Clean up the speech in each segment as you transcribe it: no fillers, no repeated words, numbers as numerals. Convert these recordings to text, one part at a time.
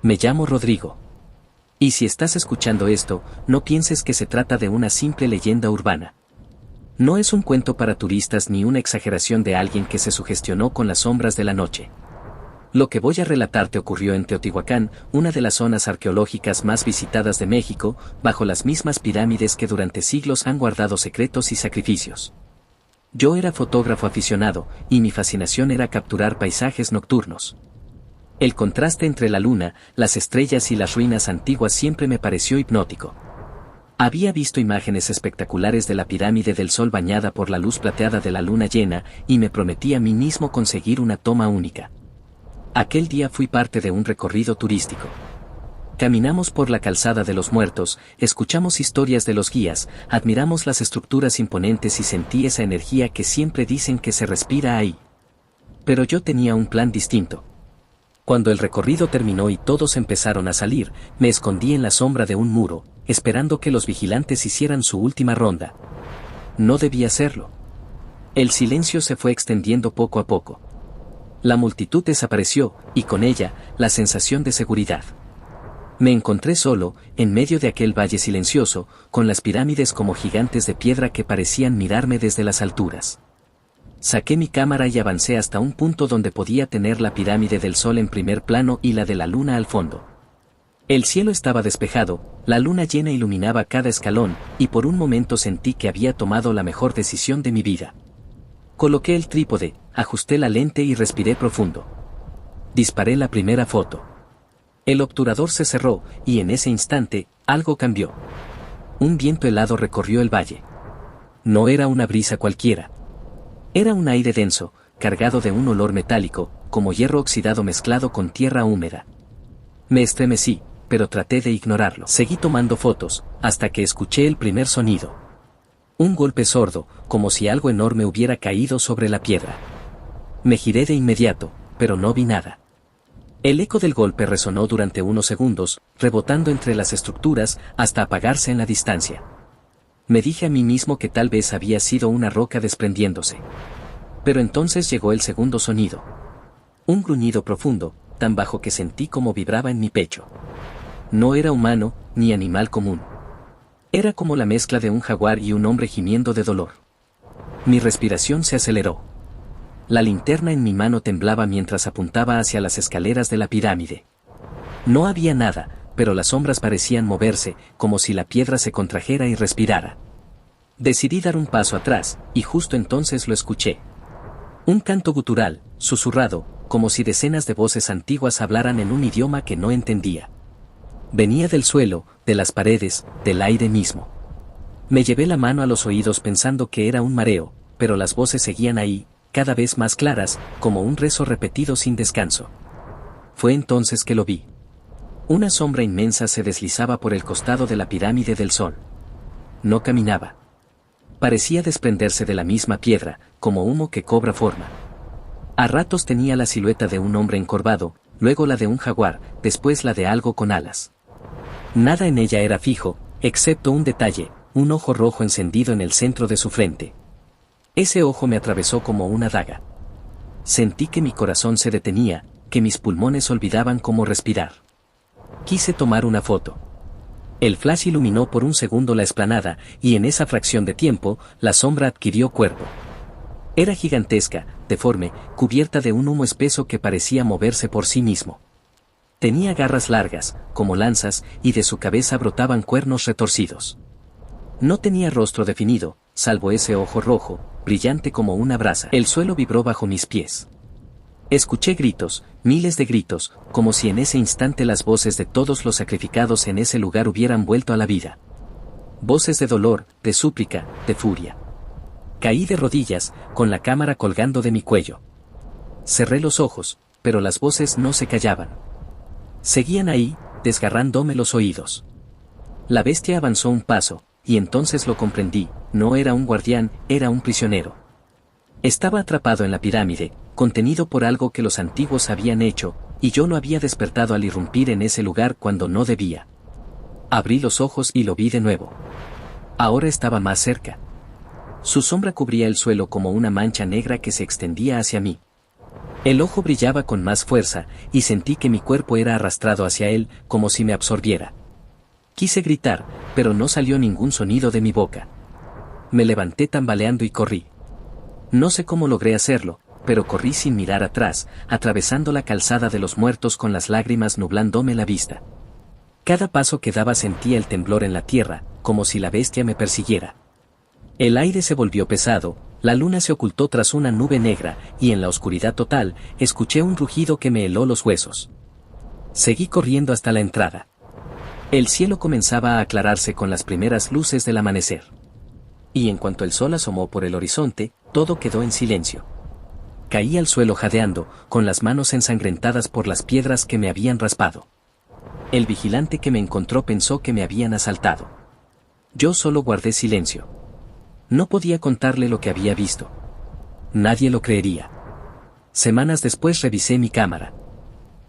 Me llamo Rodrigo. Y si estás escuchando esto, no pienses que se trata de una simple leyenda urbana. No es un cuento para turistas ni una exageración de alguien que se sugestionó con las sombras de la noche. Lo que voy a relatarte ocurrió en Teotihuacán, una de las zonas arqueológicas más visitadas de México, bajo las mismas pirámides que durante siglos han guardado secretos y sacrificios. Yo era fotógrafo aficionado, y mi fascinación era capturar paisajes nocturnos. El contraste entre la luna, las estrellas y las ruinas antiguas siempre me pareció hipnótico. Había visto imágenes espectaculares de la pirámide del Sol bañada por la luz plateada de la luna llena, y me prometí a mí mismo conseguir una toma única. Aquel día fui parte de un recorrido turístico. Caminamos por la calzada de los muertos, escuchamos historias de los guías, admiramos las estructuras imponentes y sentí esa energía que siempre dicen que se respira ahí. Pero yo tenía un plan distinto. Cuando el recorrido terminó y todos empezaron a salir, me escondí en la sombra de un muro, esperando que los vigilantes hicieran su última ronda. No debía hacerlo. El silencio se fue extendiendo poco a poco. La multitud desapareció, y con ella, la sensación de seguridad. Me encontré solo, en medio de aquel valle silencioso, con las pirámides como gigantes de piedra que parecían mirarme desde las alturas. Saqué mi cámara y avancé hasta un punto donde podía tener la pirámide del Sol en primer plano y la de la luna al fondo. El cielo estaba despejado, la luna llena iluminaba cada escalón, y por un momento sentí que había tomado la mejor decisión de mi vida. Coloqué el trípode, ajusté la lente y respiré profundo. Disparé la primera foto. El obturador se cerró, y en ese instante, algo cambió. Un viento helado recorrió el valle. No era una brisa cualquiera. Era un aire denso, cargado de un olor metálico, como hierro oxidado mezclado con tierra húmeda. Me estremecí, pero traté de ignorarlo. Seguí tomando fotos, hasta que escuché el primer sonido. Un golpe sordo, como si algo enorme hubiera caído sobre la piedra. Me giré de inmediato, pero no vi nada. El eco del golpe resonó durante unos segundos, rebotando entre las estructuras, hasta apagarse en la distancia. Me dije a mí mismo que tal vez había sido una roca desprendiéndose. Pero entonces llegó el segundo sonido. Un gruñido profundo, tan bajo que sentí como vibraba en mi pecho. No era humano, ni animal común. Era como la mezcla de un jaguar y un hombre gimiendo de dolor. Mi respiración se aceleró. La linterna en mi mano temblaba mientras apuntaba hacia las escaleras de la pirámide. No había nada, pero las sombras parecían moverse, como si la piedra se contrajera y respirara. Decidí dar un paso atrás, y justo entonces lo escuché. Un canto gutural, susurrado, como si decenas de voces antiguas hablaran en un idioma que no entendía. Venía del suelo, de las paredes, del aire mismo. Me llevé la mano a los oídos pensando que era un mareo, pero las voces seguían ahí, cada vez más claras, como un rezo repetido sin descanso. Fue entonces que lo vi. Una sombra inmensa se deslizaba por el costado de la pirámide del Sol. No caminaba. Parecía desprenderse de la misma piedra, como humo que cobra forma. A ratos tenía la silueta de un hombre encorvado, luego la de un jaguar, después la de algo con alas. Nada en ella era fijo, excepto un detalle, un ojo rojo encendido en el centro de su frente. Ese ojo me atravesó como una daga. Sentí que mi corazón se detenía, que mis pulmones olvidaban cómo respirar. Quise tomar una foto. El flash iluminó por un segundo la explanada, y en esa fracción de tiempo, la sombra adquirió cuerpo. Era gigantesca, deforme, cubierta de un humo espeso que parecía moverse por sí mismo. Tenía garras largas, como lanzas, y de su cabeza brotaban cuernos retorcidos. No tenía rostro definido, salvo ese ojo rojo, brillante como una brasa. El suelo vibró bajo mis pies. Escuché gritos, miles de gritos, como si en ese instante las voces de todos los sacrificados en ese lugar hubieran vuelto a la vida. Voces de dolor, de súplica, de furia. Caí de rodillas, con la cámara colgando de mi cuello. Cerré los ojos, pero las voces no se callaban. Seguían ahí, desgarrándome los oídos. La bestia avanzó un paso, y entonces lo comprendí, no era un guardián, era un prisionero. Estaba atrapado en la pirámide, contenido por algo que los antiguos habían hecho, y yo lo había despertado al irrumpir en ese lugar cuando no debía. Abrí los ojos y lo vi de nuevo. Ahora estaba más cerca. Su sombra cubría el suelo como una mancha negra que se extendía hacia mí. El ojo brillaba con más fuerza, y sentí que mi cuerpo era arrastrado hacia él, como si me absorbiera. Quise gritar, pero no salió ningún sonido de mi boca. Me levanté tambaleando y corrí. No sé cómo logré hacerlo, pero corrí sin mirar atrás, atravesando la calzada de los muertos con las lágrimas nublándome la vista. Cada paso que daba sentía el temblor en la tierra, como si la bestia me persiguiera. El aire se volvió pesado, la luna se ocultó tras una nube negra, y en la oscuridad total, escuché un rugido que me heló los huesos. Seguí corriendo hasta la entrada. El cielo comenzaba a aclararse con las primeras luces del amanecer. Y en cuanto el sol asomó por el horizonte, todo quedó en silencio. Caí al suelo jadeando, con las manos ensangrentadas por las piedras que me habían raspado. El vigilante que me encontró pensó que me habían asaltado. Yo solo guardé silencio. No podía contarle lo que había visto. Nadie lo creería. Semanas después revisé mi cámara.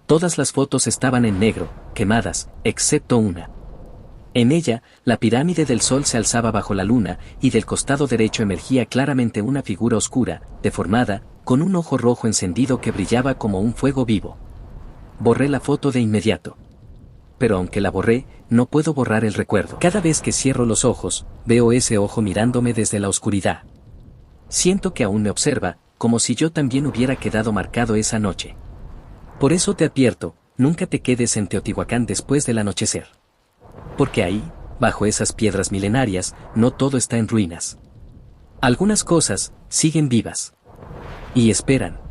Todas las fotos estaban en negro, quemadas, excepto una. En ella, la pirámide del sol se alzaba bajo la luna, y del costado derecho emergía claramente una figura oscura, deformada, con un ojo rojo encendido que brillaba como un fuego vivo. Borré la foto de inmediato. Pero aunque la borré, no puedo borrar el recuerdo. Cada vez que cierro los ojos, veo ese ojo mirándome desde la oscuridad. Siento que aún me observa, como si yo también hubiera quedado marcado esa noche. Por eso te advierto, nunca te quedes en Teotihuacán después del anochecer. Porque ahí, bajo esas piedras milenarias, no todo está en ruinas. Algunas cosas siguen vivas. Y esperan.